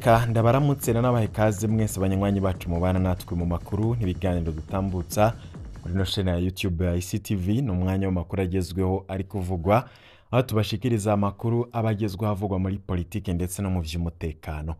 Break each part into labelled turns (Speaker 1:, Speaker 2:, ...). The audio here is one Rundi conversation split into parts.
Speaker 1: Reka ndabaramutse n'abahe ikaze mwese banywanyi bacu mubana natwe mu makuru n'ibiganiro dutambutsa kuri no chaîne ya YouTube ya ICTV. Ni umwanya w'amakuru agezweho ari kuvugwa, aho tubashikiriza amakuru abagezweho havugwa muri politike ndetse no mu vy'umutekano.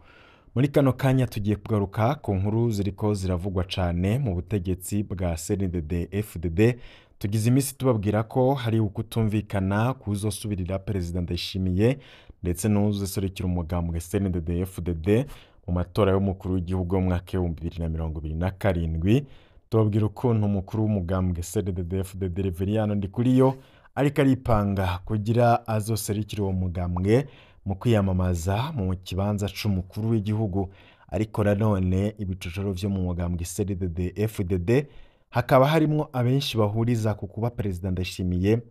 Speaker 1: Muri kano kanya tugiye kugaruka ku nkuru ziriko ziravugwa cane mu butegetsi bwa CNDD-FDD. Tugize imisi tubabwira ko hari ukutumvikana kuzosubirira Perezida Ndayishimiye ndetse n'uzoserukira umugambwe CNDD-FDD mu matora y'umukuru w'igihugu mu mwaka wa 2027. Tubabwira ukuntu umukuru w'umugambwe CNDD-FDD Reveriyano Ndikuriyo ariko aripanga kugira azoserukira uwo mugambwe mu kwiyamamaza mu kibanza c'umukuru w'igihugu. Ariko nanone ibicocoro vyo mu mugambwe CNDD-FDD hakaba harimwo abenshi bahuriza ku kuba Perezida Ndayishimiye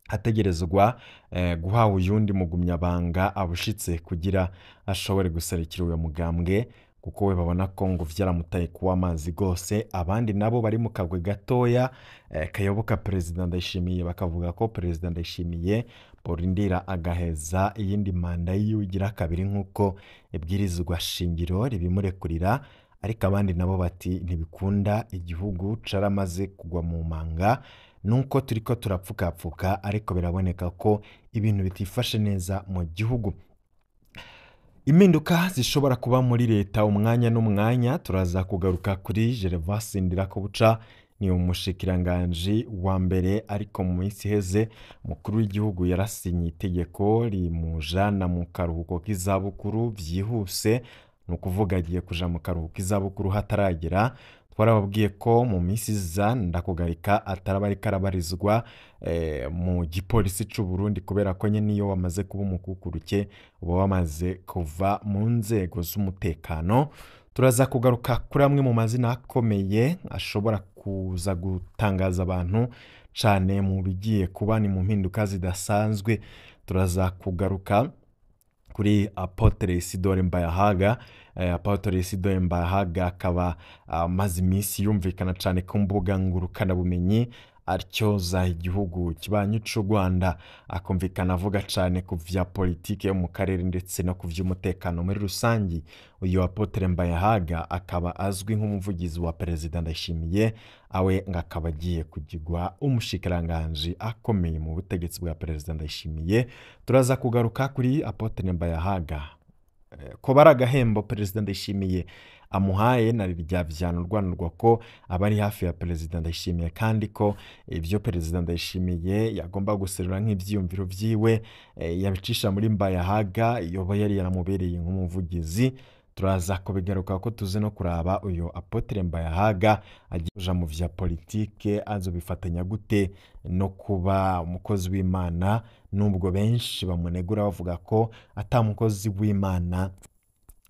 Speaker 1: hategerezwa guhawa uyundi mugumyabanga abushitse kugira ashobore guserukira uwo mugambwe, kuko we babona ko ngo vyaramutaye kuwa amazi gose. Abandi nabo bari mu kagwe gatoya kayoboka Perezida Ndayishimiye bakavuga ko Perezida Ndayishimiye borindira agaheza iyindi manda yiwe igira kabiri nk'uko ibwirizwa shingiro ribimurekurira. Ariko abandi nabo bati ntibikunda, igihugu caramaze kugwa mu manga, nuko turiko turapfukapfuka, ariko biraboneka ko ibintu bitifashe neza mu gihugu. Impinduka zishobora kuba muri leta umwanya n'umwanya. Turaza kugaruka kuri Gervas Ndirakobuca, ni umushikiranganji wa mbere, ariko mu minsi iheze umukuru w'igihugu yarasinye itegeko rimujana mu karuhuko k'izabukuru vyihuse. Ni ukuvuga agiye kuja mu karuhuko k'izabukuru hataragera. Twarababwiye ko mu minsi iza Ndakugarika ataraba ariko arabarizwa mu gipolisi c'u Burundi, kubera ko nyene iyo wamaze kuba umukukuruke uba wamaze kuva mu nzego z'umutekano. Turaza kugaruka kuri amwe mu mazina akomeye ashobora kuza gutangaza abantu cane mu bigiye kuba ni mu mpinduka zidasanzwe. Turaza kugaruka kuri Apotre Isidore Mbayahaga. Apotre Isidore Mbayahaga akaba amaze imisi yumvikana cane ku mbuga ngurukana bumenyi atyoza igihugu kibanyi c'u Rwanda, akumvikana avuga cane ku vya politike yo mu karere ndetse no ku vy'umutekano muri rusangi. Uyu Apotre Mbayahaga akaba azwi nk'umuvugizi wa Perezida Ndayishimiye, awe ngakaba agiye kugirwa umushikiranganji akomeye mu butegetsi bwa Perezida Ndayishimiye. Turaza kugaruka kuri Apotre Mbayahaga ko bari agahembo Perezida Ndayishimiye amuhaye na rya vyanurwanurwa ko abari hafi ya Perezida Ndayishimiye, kandi ko ivyo Perezida Ndayishimiye yagomba guserura nk'ivyiyumviro vyiwe yabicisha muri Mbayahaga yoba yari yaramubereye nk'umuvugizi. Turaza kubigaruka ko tuze no kuraba uyo Apotre Mbayahaga agiye kuja mu vya politike azobifatanya gute no kuba umukozi w'Imana, nubwo benshi bamunegura bavuga ko ata mukozi w'Imana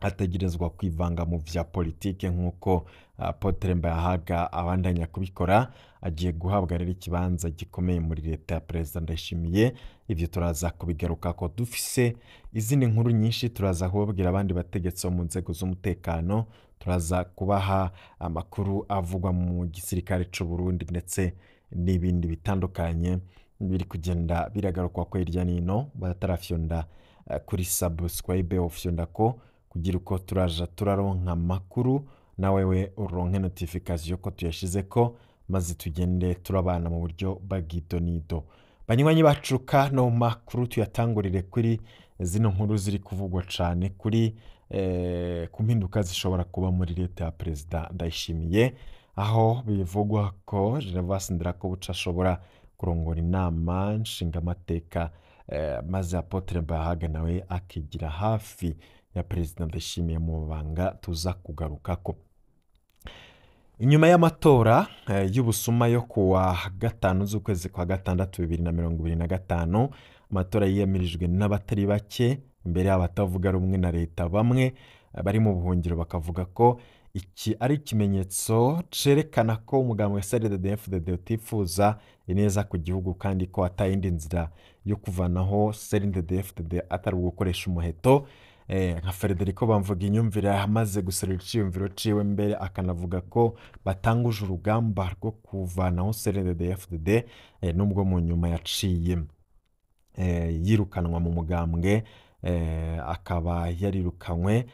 Speaker 1: ategerezwa kwivanga mu vya politike nk'uko Apotre Mbayahaga abandanya kubikora. Agiye guhabwa rero ikibanza gikomeye muri leta ya Perezida Ndayishimiye. Ivyo turaza kubigaruka ko dufise izindi nkuru nyinshi. Turaza kubabwira abandi bategetsi mu nzego z'umutekano. Turaza kubaha amakuru avugwa mu gisirikare c'u Burundi ndetse n'ibindi bitandukanye biri kugenda biragarukwa ko hirya nino. Batarafyonda kuri subscribe ofyonda ko kugira uko turaja turaronka makuru na wewe uronke notification ko tuyashize ko, maze tugende turabana mu buryo bagidonido. Banywanyi bacuka no makuru tuyatangurire kuri zino nkuru ziri kuvugwa cane kuri ku mpinduka zishobora kuba muri leta ya Perezida Ndayishimiye, aho bivugwa ko Gervas Ndirakobuca ashobora kurongora inama nshingamateka, maze Apotre Mbayahaga nawe akigira hafi ya Perezida Ndayishimiye mu banga tuza kugarukako. Inyuma y'amatora y'ubusuma yo kuwa 5 z'ukwezi kwa gatandatu 2025, amatora yiyamirijwe n'abatari bake. Imbere abatavuga rumwe na leta bamwe bari mu buhungiro bakavuga ko iki ari ikimenyetso cerekana ko umugambwe CNDD-FDD utifuza ineza ku gihugu, kandi ko atayindi nzira yo kuvanaho CNDD-FDD atari gukoresha umuheto. Nka Federico Bamvuginyumvira amaze guserura iciyumviro ciwe, mbere akanavuga ko batanguje urugamba rwo kuvanaho CNDD-FDD, nubwo mu nyuma yaciye yirukanwa mu mugambwe akaba yarirukanywe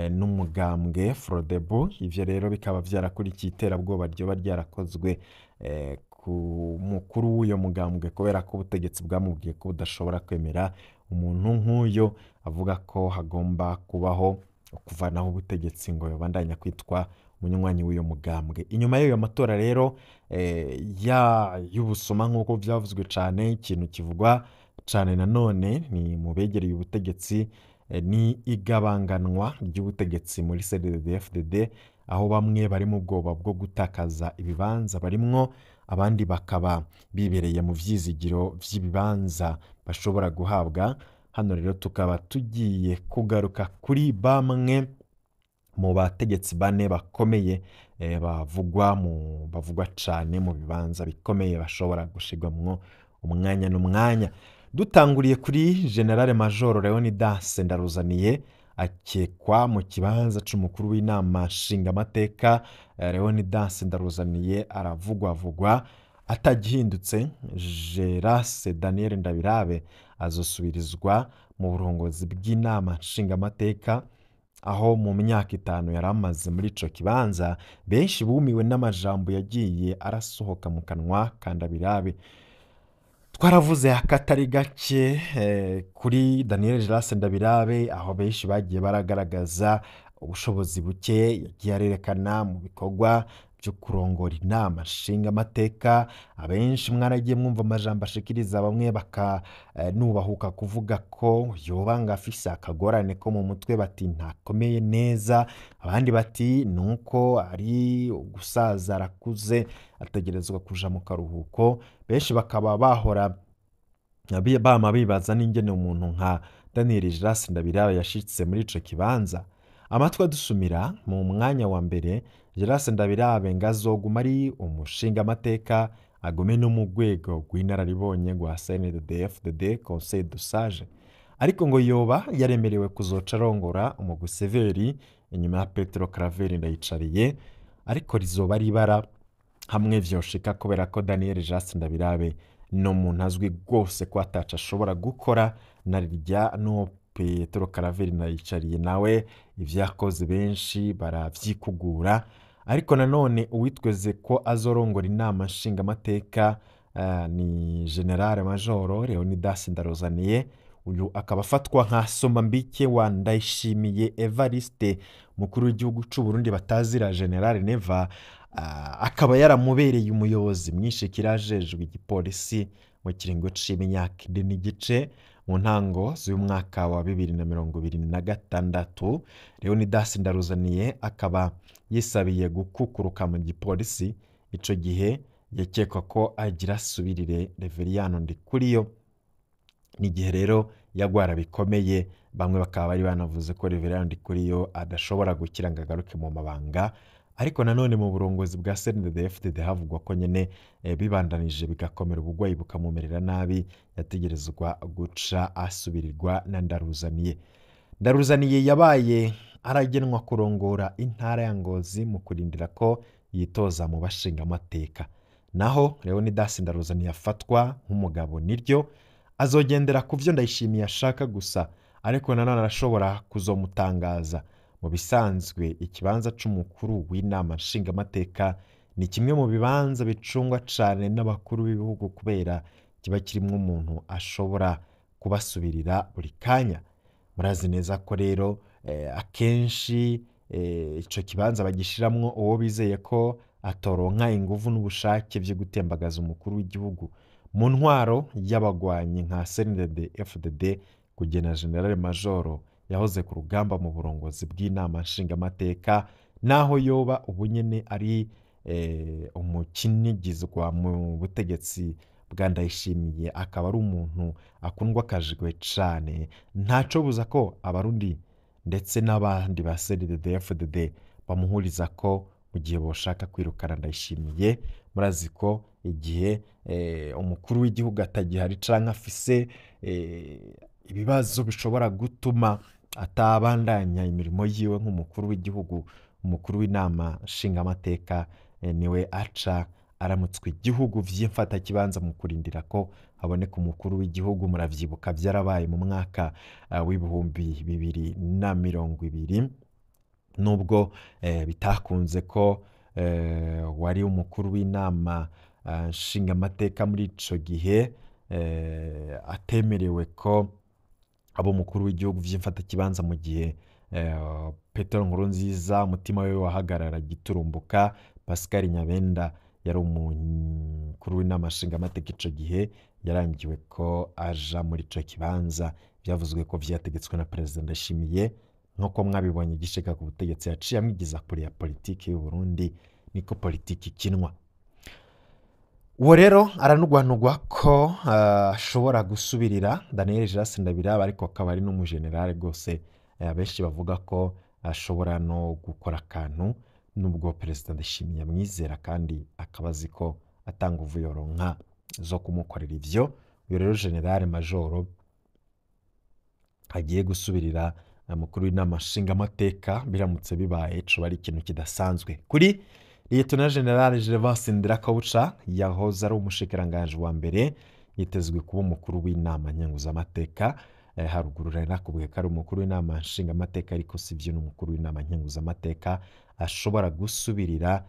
Speaker 1: n'umugambwe Frodebu. Ivyo rero bikaba vyarakurikiye iterabwoba ryoba ryarakozwe ku mukuru w'uyo mugambwe kubera ko ubutegetsi bwamubwiye ko budashobora kwemera umuntu nk'uyo avuga ko hagomba kubaho kuvanaho ubutegetsi ngo yobandanya kwitwa umunywanyi w'uyo mugambwe. Inyuma y'ayo matora rero y'ubusuma nk'uko vyavuzwe cane, ikintu kivugwa cane nanone ni mu begereye ubutegetsi ni igabanganwa ry'ubutegetsi muri CNDD-FDD, aho bamwe bari mu bwoba bwo gutakaza ibibanza barimwo, abandi bakaba bibereye mu vyizigiro vy'ibibanza bashobora guhabwa. Hano rero tukaba tugiye kugaruka kuri bamwe mu bategetsi bane bakomeye bavugwa cane mu bibanza bikomeye bashobora gushirwamwo umwanya n'umwanya. Dutanguriye kuri General Major Leonidas Ndaruzaniye, akekwa mu kibanza c'umukuru w'inama nshingamateka. Leonidas Ndaruzaniye aravugwavugwa, atagihindutse Gerase Daniel Ndabirabe azosubirizwa mu burongozi bw'inama nshingamateka, aho mu myaka 5 yaramaze muri ico kibanza benshi bumiwe n'amajambo yagiye arasohoka mu kanwa ka Ndabirabe. Twaravuze akatari gake kuri Daniel Gerase Ndabirabe, aho benshi bagiye baragaragaza ubushobozi buke yagiye arerekana mu bikorwa byo kurongora inama nshingamateka. Abenshi mwaragiye mwumva amajambo ashikiriza, bamwe nubahuka kuvuga ko yoba ngafise akagorane ko mu mutwe, bati ntakomeye neza, abandi bati nuko ari gusaza arakuze ategerezwa kuja mu karuhuko. Benshi bakaba bahora bama bibaza n'ingene umuntu nka Daniel Gerase Ndabirabe yashitse muri ico kibanza. Amatwi adusumira mu mwanya wa mbere, Gerase Ndabirabe ngazoguma ari umushingamateka, agume no mu rwego rw'inararibonye rwa CNDD-FDD Conseil de Sage, ariko ngo yoba yaremerewe kuzoca arongora umugwi Severi inyuma ya Petro Claver Ndayicariye, ariko rizoba ribara hamwe vyoshika kubera ko Daniel Gerase Ndabirabe no muntu azwi rwose ko ataca ashobora gukora na rirya no Petro Claver Ndayicariye nawe ivyakoze benshi baravyikugura. Ariko nanone uwitweze ko azorongora inama nshingamateka ni General Major Leonidas Ndaruzaniye. Uyu akaba afatwa nka Somambike wa Ndayishimiye Evariste, mukuru w'igihugu c'u Burundi batazira General Neva. Akaba yaramubereye umuyobozi mwishikira ajejwe igipolisi mu kiringo c'imyaka 4 n'igice mu ntango z'umwaka wa 2026. Leonidas Ndaruzaniye akaba yisabiye gukukuruka mu gipolisi. Ico gihe yakekwa ko agira asubirire Reveriyano Ndikuriyo. Ni gihe rero yagwara bikomeye, bamwe bakaba bari banavuze ko Reveriyano Ndikuriyo adashobora gukira ngo agaruke mu mabanga. Ariko nanone mu burongozi bwa CNDD-FDD havugwa ko nyene bibandanije bigakomera, ubugwayi bukamumerera nabi, yategerezwa guca asubirirwa na Ndaruzaniye. Ndaruzaniye yabaye aragenwa kurongora intara ya Ngozi mu kurindira ko yitoza mu bashingamateka. Naho Leonidas Ndaruzaniye afatwa nk'umugabo niryo, azogendera ku vyo Ndayishimiye ashaka gusa, ariko nanone arashobora kuzomutangaza. Mu bisanzwe ikibanza c'umukuru w'inama nshingamateka ni kimwe mu bibanza bicungwa cane n'abakuru b'ibihugu kubera kiba kirimwo umuntu ashobora kubasubirira buri kanya. Murazi neza ko rero akenshi ico kibanza bagishiramwo uwo bizeye ko atoronka inguvu n'ubushake vyo gutembagaza umukuru w'igihugu. Mu ntwaro y'abagwanyi nka CNDD-FDD kugena General Major yahoze ku rugamba mu burongozi bw'inama nshingamateka, naho yoba ubunyene ari umukinigizwa mu butegetsi bwa Ndayishimiye, akaba ari umuntu akundwa akajwe cane. Ntaco buza ko abarundi ndetse n'abandi ba CNDD-FDD bamuhuriza ko mu gihe boshaka kwirukana Ndayishimiye. Murazi ko igihe umukuru w'igihugu atagihari canke afise ibibazo bishobora gutuma atabandanya imirimo yiwe nk'umukuru w'igihugu, umukuru w'inama nshingamateka niwe aca aramutswa igihugu vy'imfata kibanza mu kurindira ko haboneka umukuru w'igihugu. Muravyibuka vyarabaye mu mwaka w'ibihumbi 2020 nubwo bitakunze ko wari umukuru w'inama nshingamateka muri ico gihe atemerewe ko abo umukuru w'igihugu vy'imfatakibanza mu gihe Petero Nkurunziza umutima we wahagarara giturumbuka. Pascal Nyabenda yari umukuru w'inama nshingamateka ico gihe yarangiwe ko aja muri ico kibanza. Byavuzwe ko vyategetswe na Perezida Ndayishimiye, nk'uko mwabibonye gishika ku butegetsi yaciye amwigiza kure ya politiki y'u Burundi. Niko politiki ikinwa. Uwo rero aranugwanugwa ko ashobora gusubirira Daniel Gerard Ndabiraba, ariko akaba ari n'umujenerali rwose. Benshi bavuga ko ashobora no gukora akantu nubwo Perezida Ndayishimiye amwizera kandi akaba azi ko atanga uvuyoronka zo kumukorera ivyo. Uyo rero General Majoro agiye gusubirira mukuru w'inama nshingamateka biramutse bibaye coba ari ikintu kidasanzwe kuri Lieutenant General Gervais Ndirakobuca yahoze ari umushikiranganje wa mbere. Yitezwe kuba umukuru w'inama nkenguzamateka. Haruguru rero nakubwiye ko ari umukuru w'inama nshingamateka, ariko sivyo n'umukuru w'inama nkenguzamateka. Ashobora gusubirira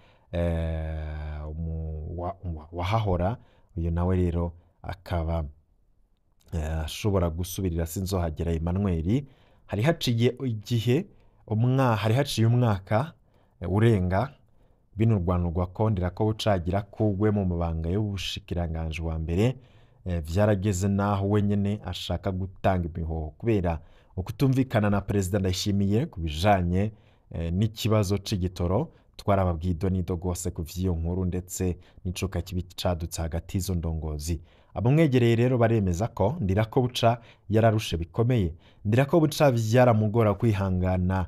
Speaker 1: wahahora. Uyu nawe rero akaba ashobora gusubirira Sinzohagera Emmanuel. Hari haciye umwaka urenga binurwanurwa ko Ndirakobuca agira kugwe mu mabanga y'ubushikiranganje wa mbere. Vyarageze naho wenyene ashaka gutanga imihoho kubera ukutumvikana na Perezida Ndayishimiye kubijanye n'ikibazo c'igitoro. Twarababwiye idonido gose ku vy'iyo nkuru ndetse n'icuka kibi cadutse hagati y'izo ndongozi. Abamwegereye rero baremeza ko Ndirakobuca yararushe bikomeye. Ndirakobuca vyaramugora kwihangana,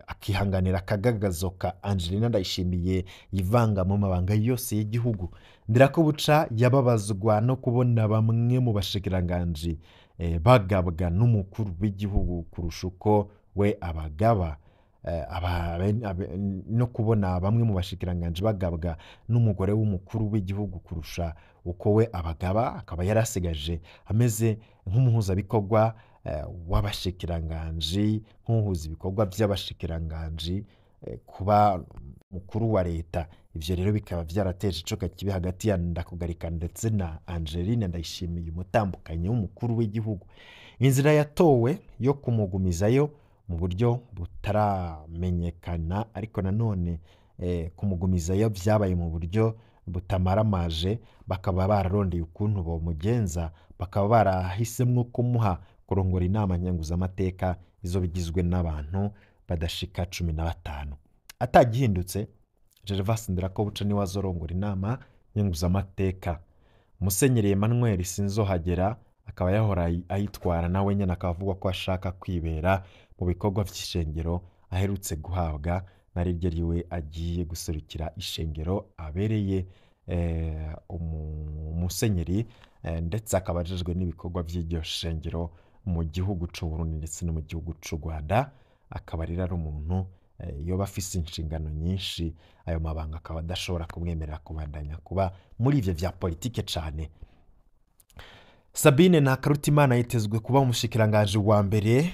Speaker 1: akihanganira akagagazo ka Angelina Ndayishimiye yivanga mu mabanga yose y'igihugu. Ndirakobuca yababazwa no kubona bamwe mu bashikiranganje bagabwa n'umukuru w'igihugu kurusha uko we abagaba. No kubona bamwe mu bashikiranganje bagabwa n'umugore w'umukuru w'igihugu kurusha uko we abagaba. Akaba yarasigaje ameze nk'umuhuzabikorwa w'abashikiranganje, nk'uhuza ibikorwa by'abashikiranganje kuba mukuru wa leta. Ivyo rero bikaba vyarateje icoka kibi hagati ya Ndakugarika ndetse na Angeline Ndayishimiye umutambukanyi w'umukuru w'igihugu. Inzira yatowe yo kumugumizayo mu buryo butaramenyekana, ariko nanone kumugumizayo vyabaye mu buryo butamaramaje. Bakaba bararondeye ukuntu bomugenza, bakaba barahisemwo kumuha kurongora inama nkenguzamateka izo bigizwe n'abantu badashika 15. Atagihindutse Gervais Ndirakobuca niwe azorongora inama nkenguzamateka. Musenyeri Emmanuel Sinzohagera akaba yahora ayitwara nawe nyene akavuga ko ashaka kwibera mu bikorwa vy'ishengero aherutse guhabwa nariryo riwe agiye guserukira ishengero abereye umusenyeri ndetse akaba ajejwe n'ibikorwa vy'iryo shengero mu gihugu c'u Burundi ndetse no mu gihugu c'u Rwanda. Akaba rero ari umuntu yoba afise inshingano nyinshi, ayo mabanga akaba adashobora kumwemerera kubandanya kuba muri ivyo vya politike cane. Sabine Ntakarutimana yitezwe kuba umushikiranganje wa mbere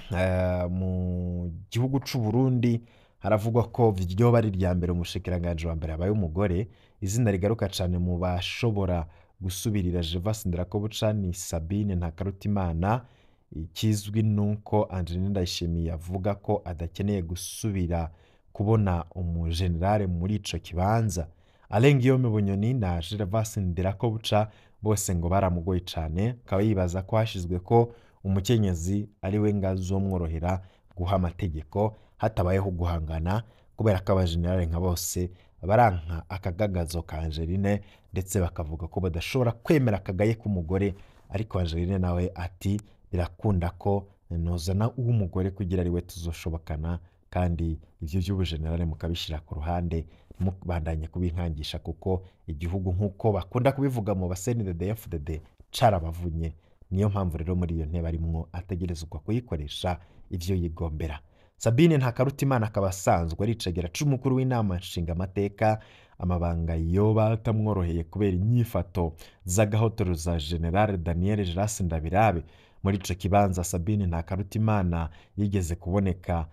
Speaker 1: mu gihugu c'u Burundi. Haravugwa ko vyoba ari rya mbere umushikiranganje wa mbere abaye umugore. Izina rigaruka cane mu bashobora gusubirira Gervais Ndirakobuca ni Sabine Ntakarutimana. Ikizwi nuko Angelina Ndayishimiye avuga ko adakeneye gusubira kubona umujenerale muri ico kibanza. Alain Guillaume Bunyoni na Gervais Ndirakobuca bose ngo baramugoye cane. Akaba yibaza ko hashizwe ko umukenyezi ari we ngazomworohera guha amategeko hatabayeho guhangana, kubera ko abajenerale nka bose baranka akagagazo ka Angeline ndetse bakavuga ko badashobora kwemera akagaye k'umugore. Ariko Angeline nawe ati birakunda ko nozana uw'umugore kugira ari we tuzoshobokana, kandi ivyo vy'ubujenerale mukabishira ku ruhande mubandanye kubinkangisha, kuko igihugu nk'uko bakunda kubivuga mu CNDD-FDD carabavunye. Niyo mpamvu rero muri iyo ntebe arimwo ategerezwa kuyikoresha ivyo yigombera. Sabine Ntakarutimana akaba asanzwe ari icegera c'umukuru w'inama nshingamateka. Amabanga yoba atamworoheye kubera inyifato z'agahotoro za General Daniel Gerard Ndabirabe muri ico kibanza Sabine Ntakarutimana yigeze kuboneka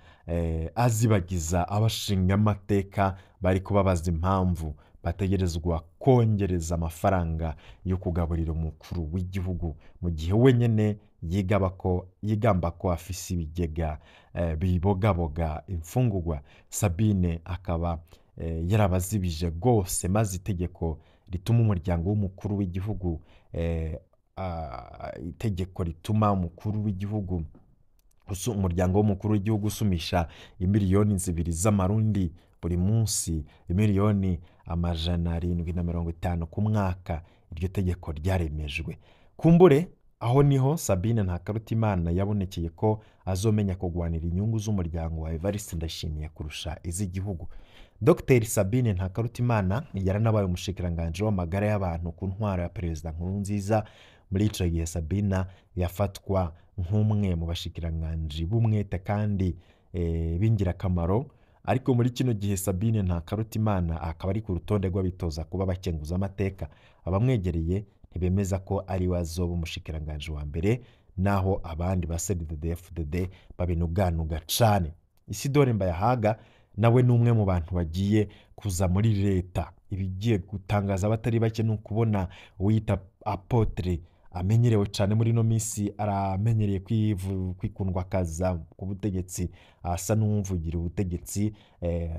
Speaker 1: azibagiza abashinga amateka bari kubabaza impamvu bategerezwa kongereza amafaranga yo kugaburira umukuru w'igihugu mu gihe wenyene yigamba ko afise ibigega bibogaboga imfungurwa. Sabine akaba yarabazibije rwose, maze itegeko rituma umuryango w'umukuru w'igihugu itegeko rituma umuryango w'umukuru w'igihugu usumisha imiliyoni 2 z'amarundi buri munsi, imiliyoni 750 ku mwaka. Iryo tegeko ryaremejwe. Kumbure aho niho Sabine Ntakarutimana yabonekeye ko azomenya kugwanira inyungu z'umuryango wa Evariste Ndayishimiye kurusha iz'igihugu. Dr Sabine Ntakarutimana yaranabaye umushikiranganje w'amagara y'abantu ku ntwaro ya Perezida Nkurunziza. Muri ico gihe Sabine yafatwa nk'umwe mu bashikiranganje b'umwete kandi b'ingirakamaro. Ariko muri kino gihe Sabine Ntakarutimana akaba ari ku rutonde rw'abitoza kuba bakenguza amateka. Abamwegereye ntibemeza ko ari we azoba umushikiranganje wa mbere, naho abandi ba CNDD-FDD babinuganuga cane. Isidore Mbayahaga nawe n'umwe mu bantu bagiye kuza muri leta. Ibigiye gutangaza abatari bake no kubona uwita Apotre amenyerewe cyane muri no misi, aramenyereye kwikundwa kaza ku butegetsi, asa n'umvugira ubutegetsi.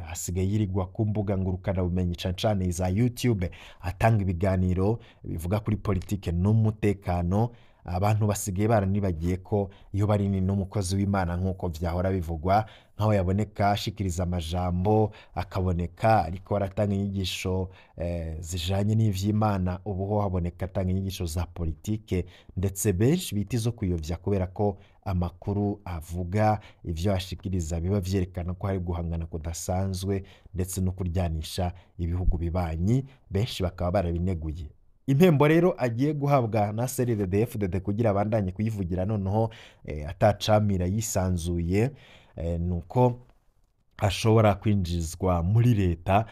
Speaker 1: Hasigaye yirigwa ku mbuga ngurukana bumenyi cane za YouTube atanga ibiganiro bivuga kuri politike n'umutekano. Abantu basigaye baranibagiye ko iyo bari n'umukozi w'Imana nk'uko vyahora bivugwa, nkaho yaboneka ashikiriza amajambo, akaboneka ariko aratanga inyigisho zijanye n'ivy'Imana. Ubu ho haboneka atanga inyigisho za politike, ndetse benshi biti zo kuyovya kubera ko amakuru avuga ivyo ashikiriza biba vyerekana ko hari guhangana kudasanzwe ndetse no kuryanisha ibihugu bibanyi. Benshi bakaba barabineguye. Impembo rero agiye guhabwa na CNDD-FDD kugira abandanye kuyivugira noneho atacamira yisanzuye, nuko ashobora kwinjizwa muri leta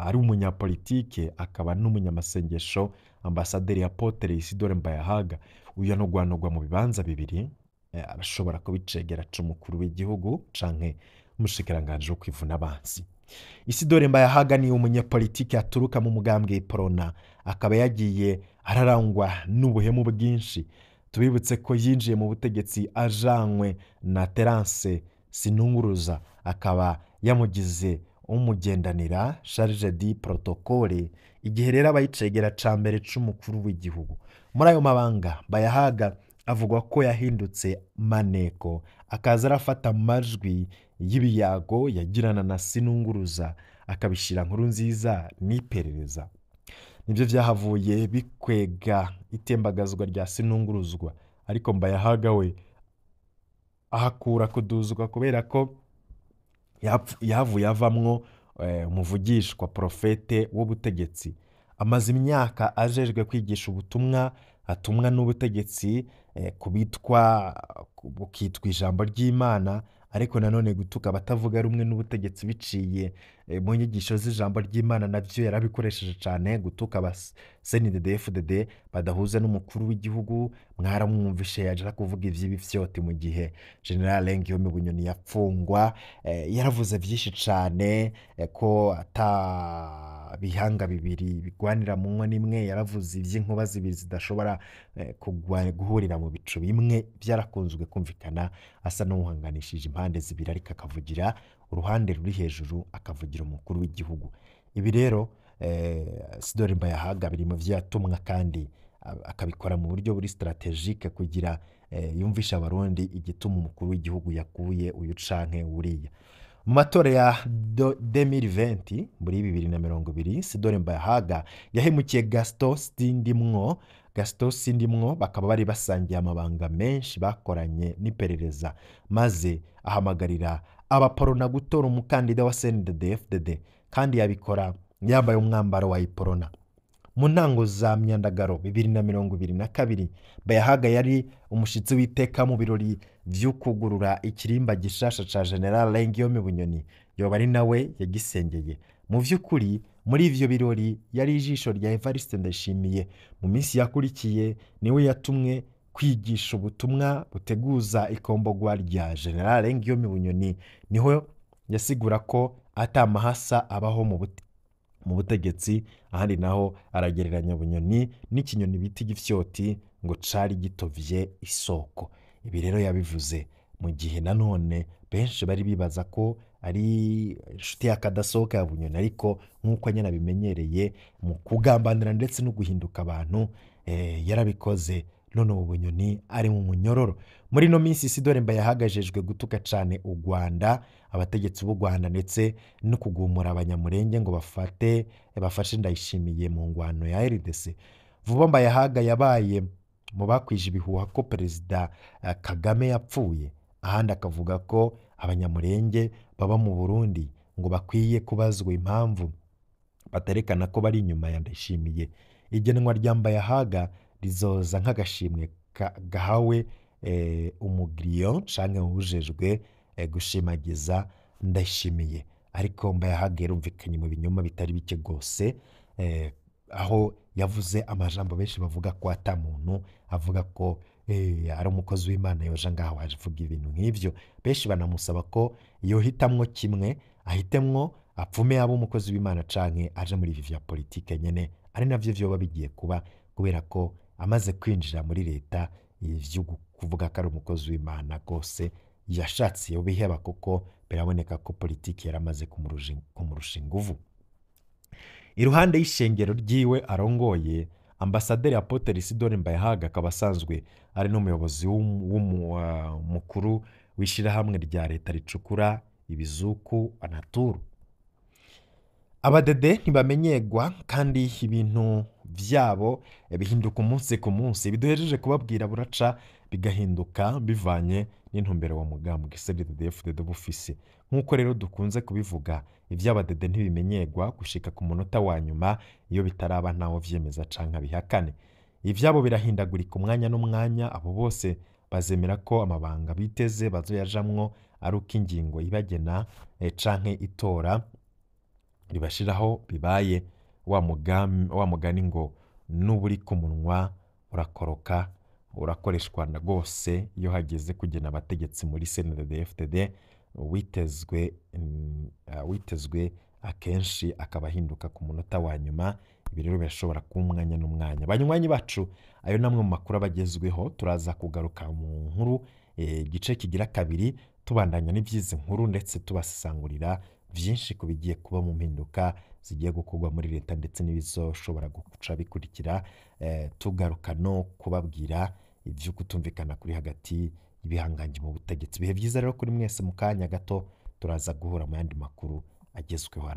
Speaker 1: ari umunyapolitike akaba n'umunyamasengesho. Ambasaderi Apotre Isidore Mbayahaga uyu no gwanogwa mu bibanza bibiri, arashobora kubicegera c'umukuru w'igihugu canke umushikiranganje wo kwivuna abansi. Isidore Mbayahaga ni umunyapolitike aturuka mu mugambwe Prona, akaba yagiye ararangwa n'ubuhemu bwinshi. Tubibutse ko yinjiye mu butegetsi ajanwe na Terence Sinunguruza, akaba yamugize umugendanira charge di protocole igihe rero abayicegera ca mbere c'umukuru w'igihugu. Muri ayo mabanga Mbayahaga avugwa ko yahindutse maneko, akaza arafata amajwi y'ibiyago yagirana na Sinunguruza akabishira Nkurunziza n'iperereza. Nivyo vyahavuye bikwega itembagazwa rya Sinunguruzwa, ariko Mbayahaga we ahakura kuduzwa kubera ko yahavuye avamwo umuvugishwa profete w'ubutegetsi. Amaze imyaka ajejwe kwigisha ubutumwa atumwa n'ubutegetsi, bukitwa ijambo ry'Imana, ariko nanone gutuka abatavuga rumwe n'ubutegetsi biciye mu nyigisho z'ijambo ry'Imana navyo yarabikoresheje cane. Gutuka aba CNDD-FDD badahuza n'umukuru w'igihugu, mwaramwumvishe yaje kuvuga ivy'ibi vyoti mu gihe General Ngiyome Bunyoni yapfungwa. Yaravuze vyinshi cane ko ata bihanga bibiri bigwanira mu nwa nimwe. Yaravuze ivy'inkuba zibiri zidashobora guhurira mu bicu bimwe. Byarakunzwe kumvikana asa n'uhanganishije impande zibiri, ariko akavugira uruhande ruri hejuru, akavugira umukuru w'igihugu. Ibi rero Isidore Mbayahaga biri mu vyatumwa kandi akabikora mu buryo buri strategique kugira yumvisha abarundi igituma umukuru w'igihugu yakuye uyu canke uriya. Mu matora ya 2020 muri 2020 Isidore Mbayahaga yahemukiye Gaston Sindimwo, bakaba bari basangiye amabanga menshi bakoranye n'iperereza, maze ahamagarira abaporona gutora umukandida wa CNDD-FDD, kandi yabikora yambaye umwambaro wa Iporona. Mu ntango za Myandagaro 2022 Mbayahaga yari umushitsi w'iteka mu birori vy'ukugurura ikirimba gishasha ca General Ngiyome Bunyoni, yoba ari nawe yagisengeye. Mu vy'ukuri muri ivyo birori yari ijisho rya Evariste Ndayishimiye. Mu minsi yakurikiye niwe yatumwe kwigisha ubutumwa buteguza ikombogwa rya General Ngiyome Bunyoni, niho yasigura ko atamahasa abaho mu butegetsi. Ahandi naho aragereranya Bunyoni n'ikinyoni bita igifyoti ngo cari gitovye isoko. Ibi rero yabivuze mu gihe nanone benshi bari bibaza ko ari inshuti y'akadasohoka ya Bunyoni, ariko nk'uko nyine abimenyereye mu kugambanira ndetse no guhinduka abantu, yarabikoze. None ubu Bunyoni ari mu munyororo. Muri no minsi Isidore Mbayahagajejwe gutuka cane u Rwanda, abategetsi b'u Rwanda ndetse no kugumura abanyamurenge ngo bafashe Ndayishimiye mu ngwano ya RDC. Vuba Mbayahaga yabaye mu bakwije ibihuha ko Perezida Kagame yapfuye, ahandi akavuga ko abanyamurenge baba mu Burundi ngo bakwiye kubazwa impamvu batarekana ko bari inyuma ya Ndayishimiye. Igenwa rya Mbayahaga rizoza nk'agashimwe gahawe umugiriyo canke ujejwe gushimagiza Ndayishimiye. Ariko Mbayahaga yarumvikanye mu binyoma bitari bike gose, aho yavuze amajambo benshi bavuga ko ata muntu avuga ko ari umukozi w'Imana yoja ngaho aje vuga ibintu nk'ivyo. Benshi banamusaba ko yohitamwo kimwe, ahitemwo apfume abo umukozi w'Imana canke aje muri ivi vya politike nyene, ari navyo vyoba bigiye kuba, kubera ko amaze kwinjira muri leta ivyo kuvuga ko ari umukozi w'Imana gose yashatse yobiheba, kuko biraboneka ko politike yaramaze kumurusha inguvu. Iruhande y'ishengero ryiwe arongoye, Ambasaderi Apotre Isidore Mbayahaga akaba asanzwe ari n'umuyobozi mukuru w'ishirahamwe rya leta ricukura ibizuku Anaturu. Abadede ntibamenyegwa kandi ibintu vyabo bihinduka umunsi ku munsi. Biduhejeje kubabwira buraca bigahinduka bivanye n'intumbero wa mugambwe CNDD-FDD bufise. Nk'uko rero dukunze kubivuga, ivy'abadede ntibimenyegwa gushika ku munota wa nyuma, iyo bitaraba ntawo vyemeza canke bihakane. Ivyabo birahindagurika umwanya n'umwanya. Abo bose bazemera ko amabanga biteze bazoyajamwo ari uko ingingo ibagena canke itora ribashiraho bibaye. Wa mugani ngo n'uburi ku munwa urakoroka, urakoreshwa na gose iyo hageze kugena abategetsi muri CNDD-FDD. Witezwe akenshi akabahinduka ku munota wa nyuma. Ibi rero birashobora kuba umwanya n'umwanya. Banywanyi bacu, ayo namwe mu makuru abagezweho. Turaza kugaruka mu nkuru igice kigira kabiri, tubandanya n'ivyizi nkuru ndetse tubasangurira vyinshi ku bigiye kuba mu mpinduka zigiye gukorwa muri leta ndetse n'ibizoshobora guca bikurikira. Tugaruka no kubabwira ivyo kutumvikana kuri hagati y'ibihanganje mu butegetsi. Bihe vyiza rero kuri mwese. Mu kanya gato turaza guhura mu yandi makuru agezweho.